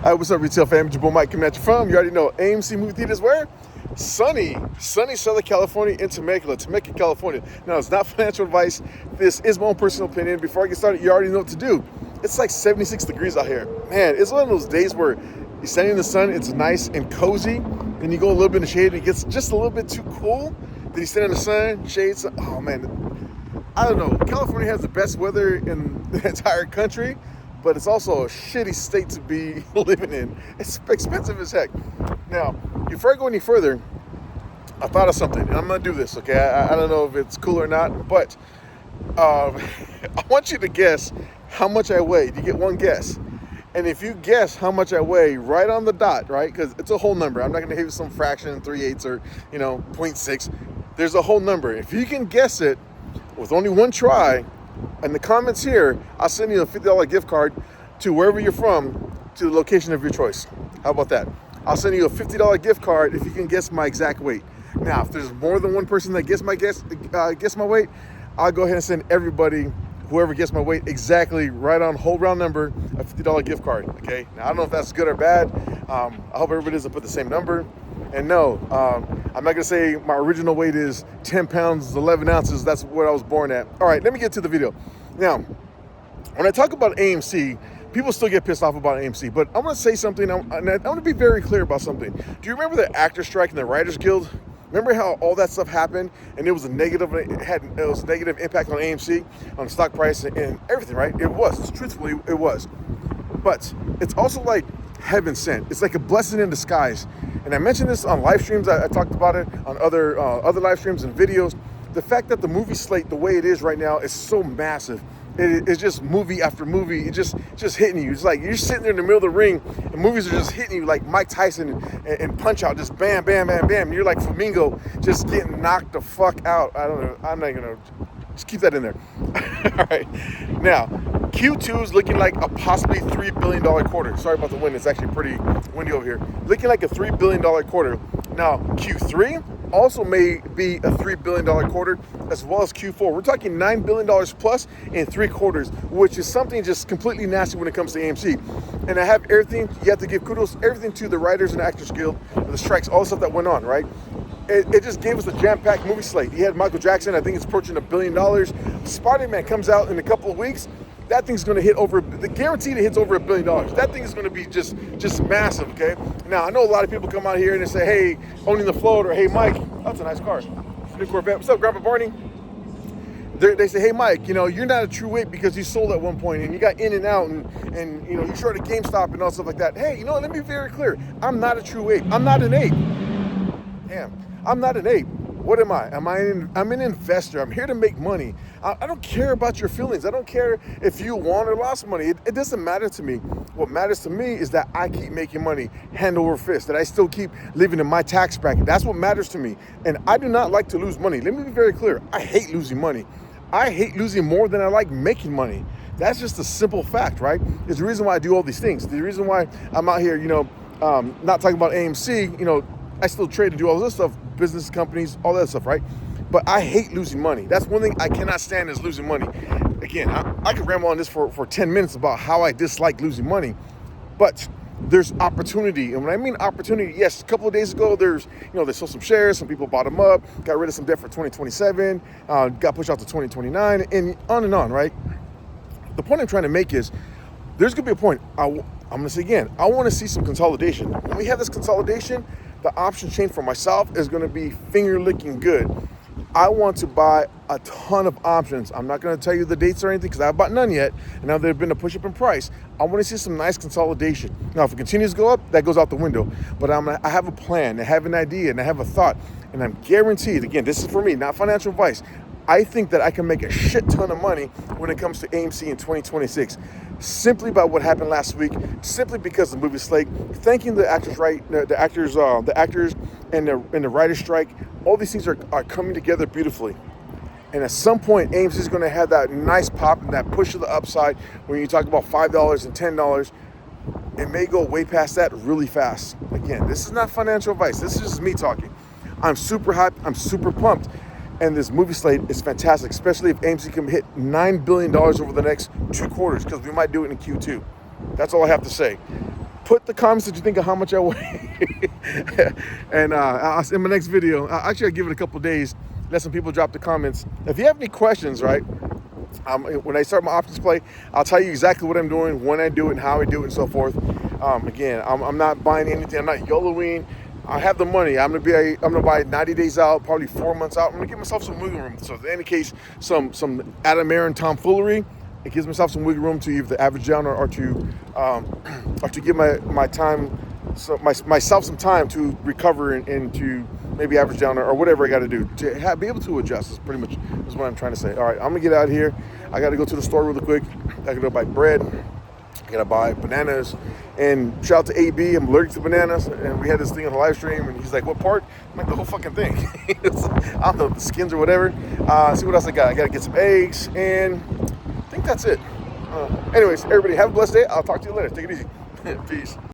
Hi, what's up, retail fam? Jabbo Mike coming at you from, you already know, AMC Movie Theaters where? Sunny Southern California in Temecula, California. Now, it's not financial advice. This is my own personal opinion. Before I get started, you already know what to do. It's like 76 degrees out here. Man, it's one of those days where you're standing in the sun, it's nice and cozy, and you go a little bit in the shade, and it gets just a little bit too cool. Then you stand in the sun, shades. Oh, man. I don't know. California has the best weather in the entire country, but it's also a shitty state to be living in. It's expensive as heck. Now, before I go any further, I thought of something, and I'm gonna do this, okay? I don't know if it's cool or not, but I want you to guess how much I weigh. You get one guess. And if you guess how much I weigh right on the dot, right? Because it's a whole number. I'm not gonna give you some fraction, 3/8 or 0.6. There's a whole number. If you can guess it with only one try, in the comments here, I'll send you a $50 gift card to wherever you're from, to the location of your choice. How about that? I'll send you a $50 gift card if you can guess my exact weight. Now, if there's more than one person that guess my weight, I'll go ahead and send everybody, whoever gets my weight exactly right on whole round number, a $50 gift card. Okay. Now, I don't know if that's good or bad. I hope everybody doesn't put the same number. And no, I'm not gonna say my original weight is 10 pounds, 11 ounces. That's what I was born at. All right, let me get to the video. Now, when I talk about AMC, people still get pissed off about AMC, but I'm gonna say something, and I want to be very clear about something. Do you remember the actor strike and the Writers Guild? Remember how all that stuff happened, and it was a negative impact on AMC, on the stock price and everything, right? It was, truthfully, it was. But it's also like heaven sent. It's like a blessing in disguise. And I mentioned this on live streams. I talked about it on other live streams and videos. The fact that the movie slate, the way it is right now, is so massive. It's just movie after movie. It's just hitting you. It's like you're sitting there in the middle of the ring, and movies are just hitting you like Mike Tyson and Punch Out, just bam, bam, bam, bam. You're like Flamingo, just getting knocked the fuck out. I don't know. I'm not gonna just keep that in there. All right. Now, Q2 is looking like a possibly $3 billion quarter. Sorry about the wind. It's actually pretty windy over here. Looking like a $3 billion quarter. Now, Q3 also may be a $3 billion quarter, as well as Q4. We're talking $9 billion plus in 3 quarters, which is something just completely nasty when it comes to AMC. And I have everything, you have to give kudos, everything to the Writers and Actors Guild, the strikes, all the stuff that went on, right? It just gave us a jam-packed movie slate. You had Michael Jackson, I think it's approaching $1 billion. Spider-Man comes out in a couple of weeks. That thing's going to hit over, the guaranteed it hits over $1 billion. That thing is going to be just massive, okay? Now, I know a lot of people come out here and they say, hey, owning the float, or hey, Mike, that's a nice car. New Corvette. What's up, Grandpa Barney? They say, hey, Mike, you're not a true weight because you sold at one point and you got in and out and you short at GameStop and all stuff like that. Hey, let me be very clear. I'm not a true ape. I'm not an ape. Damn, I'm not an ape. What am I? I'm an investor. I'm here to make money. I don't care about your feelings. I don't care if you won or lost money. It doesn't matter to me. What matters to me is that I keep making money hand over fist, that I still keep living in my tax bracket. That's what matters to me. And I do not like to lose money. Let me be very clear. I hate losing money. I hate losing more than I like making money. That's just a simple fact, right? It's the reason why I do all these things. The reason why I'm out here, not talking about AMC, I still trade and do all this stuff, business companies, all that stuff, right? But I hate losing money. That's one thing I cannot stand, is losing money. Again, I could ramble on this for 10 minutes about how I dislike losing money, but there's opportunity. And when I mean opportunity, yes, a couple of days ago, they sold some shares, some people bought them up, got rid of some debt for 2027, got pushed out to 2029, and on, right? The point I'm trying to make is there's gonna be a point, I'm gonna say again, I wanna see some consolidation. When we have this consolidation, the option chain for myself is going to be finger licking good. I want to buy a ton of options. I'm not going to tell you the dates or anything because I have bought none yet. And now they've been a push up in price. I want to see some nice consolidation. Now, if it continues to go up, that goes out the window. But I have a plan, I have an idea, and I have a thought. And I'm guaranteed, again, this is for me, not financial advice. I think that I can make a shit ton of money when it comes to AMC in 2026, simply by what happened last week, simply because of the movie slate, thanking the actors, the actors and the writer's strike. All these things are coming together beautifully. And at some point, AMC is going to have that nice pop and that push to the upside when you talk about $5 and $10. It may go way past that really fast. Again, this is not financial advice. This is just me talking. I'm super hyped. I'm super pumped. And this movie slate is fantastic, especially if AMC can hit $9 billion over the next 2 quarters, because we might do it in Q2. That's all I have to say. put the comments that you think of how much I weigh. And in my next video, actually I'll give it a couple days, let some people drop the comments. If you have any questions, right, when I start my options play, I'll tell you exactly what I'm doing, when I do it, and how I do it, and so forth. Again, I'm not buying anything. I'm not YOLOing. I have the money. I'm gonna buy 90 days out, probably 4 months out. I'm gonna give myself some wiggle room. So in any case, some Adam Aaron tomfoolery, it gives myself some wiggle room to either average down or to give my time, so myself some time to recover and to maybe average down or whatever I got to do to be able to adjust. Is pretty much is what I'm trying to say. All right, I'm gonna get out of here. I got to go to the store really quick. I got to go buy bread. I got to buy bananas. And shout out to AB. I'm allergic to bananas. And we had this thing on the live stream, and he's like, "What part?" I'm like, "The whole fucking thing." I don't know, the skins or whatever. See what else I got. I got to get some eggs, and I think that's it. Anyways, everybody have a blessed day. I'll talk to you later. Take it easy. Peace.